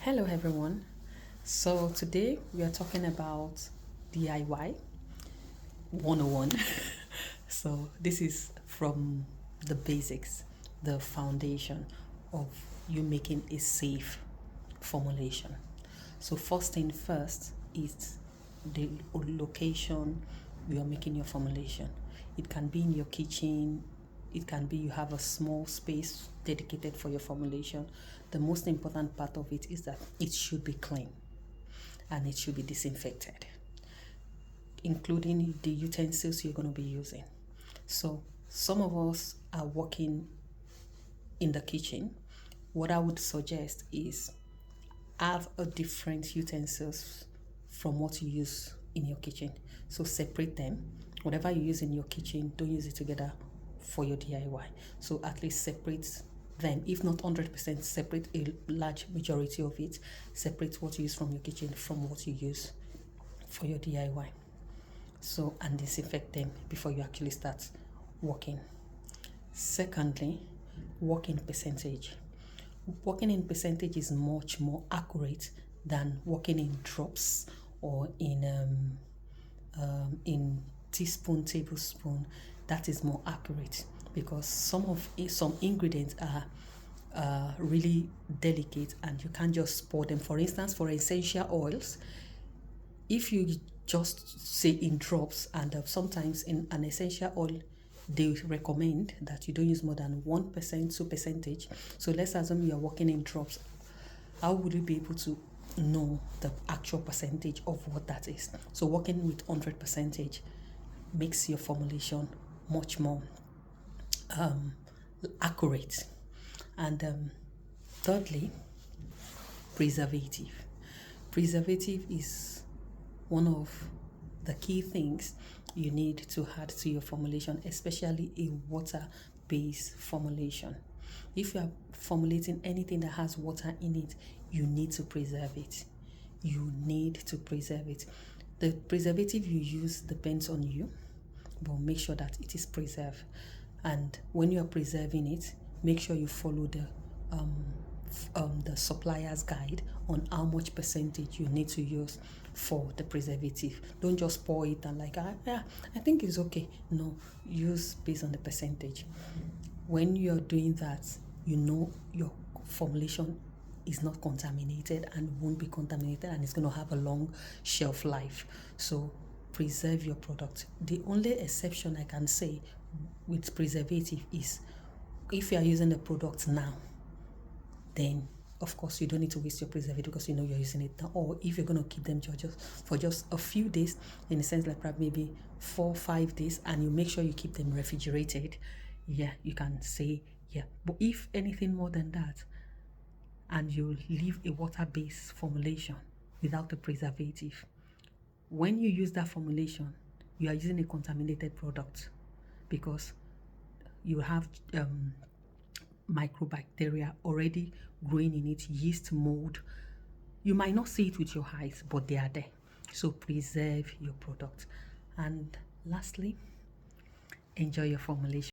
Hello everyone. So today we are talking about DIY 101. So this is from the basics, the foundation of you making a safe formulation. So first thing first is the location you are making your formulation. It can be in your kitchen, it can be you have a small space dedicated for your formulation. The most important part of it is that it should be clean and it should be disinfected, including the utensils you're going to be using. So some of us are working in the kitchen. What I would suggest is have a different utensils from what you use in your kitchen. So separate them. Whatever you use in your kitchen, don't use it together for your DIY. So at least separate them. If not 100%, separate a large majority of it. Separate what you use from your kitchen from what you use for your DIY. So, and disinfect them before you actually start working. Secondly, work in percentage. Working in percentage is much more accurate than working in drops or in teaspoon, tablespoon. That is more accurate because some ingredients are really delicate and you can't just pour them. For instance, for essential oils, if you just say in drops, and sometimes in an essential oil they recommend that you don't use more than 1%, 2%. So let's assume you're working in drops. How would you be able to know the actual percentage of what that is? So working with 100% makes your formulation much more accurate. And thirdly, preservative. Preservative is one of the key things you need to add to your formulation, especially a water-based formulation. If you are formulating anything that has water in it, you need to preserve it. You need to preserve it. The preservative you use depends on you, but make sure that it is preserved. And when you are preserving it, make sure you follow the supplier's guide on how much percentage you need to use for the preservative. Don't just pour it and yeah, I think it's okay. No, use based on the percentage. When you're doing that, you know your formulation is not contaminated and won't be contaminated, and it's going to have a long shelf life. So preserve your product. The only exception I can say with preservative is if you are using the product now, then of course you don't need to waste your preservative because you know you're using it now. Or if you're going to keep them for just a few days, in a sense like probably maybe 4-5 days, and you make sure you keep them refrigerated, yeah, you can say yeah. But if anything more than that, and you leave a water-based formulation without a preservative, when you use that formulation, you are using a contaminated product because you have microbacteria already growing in it, yeast, mold. You might not see it with your eyes, but they are there. So preserve your product. And lastly, enjoy your formulation.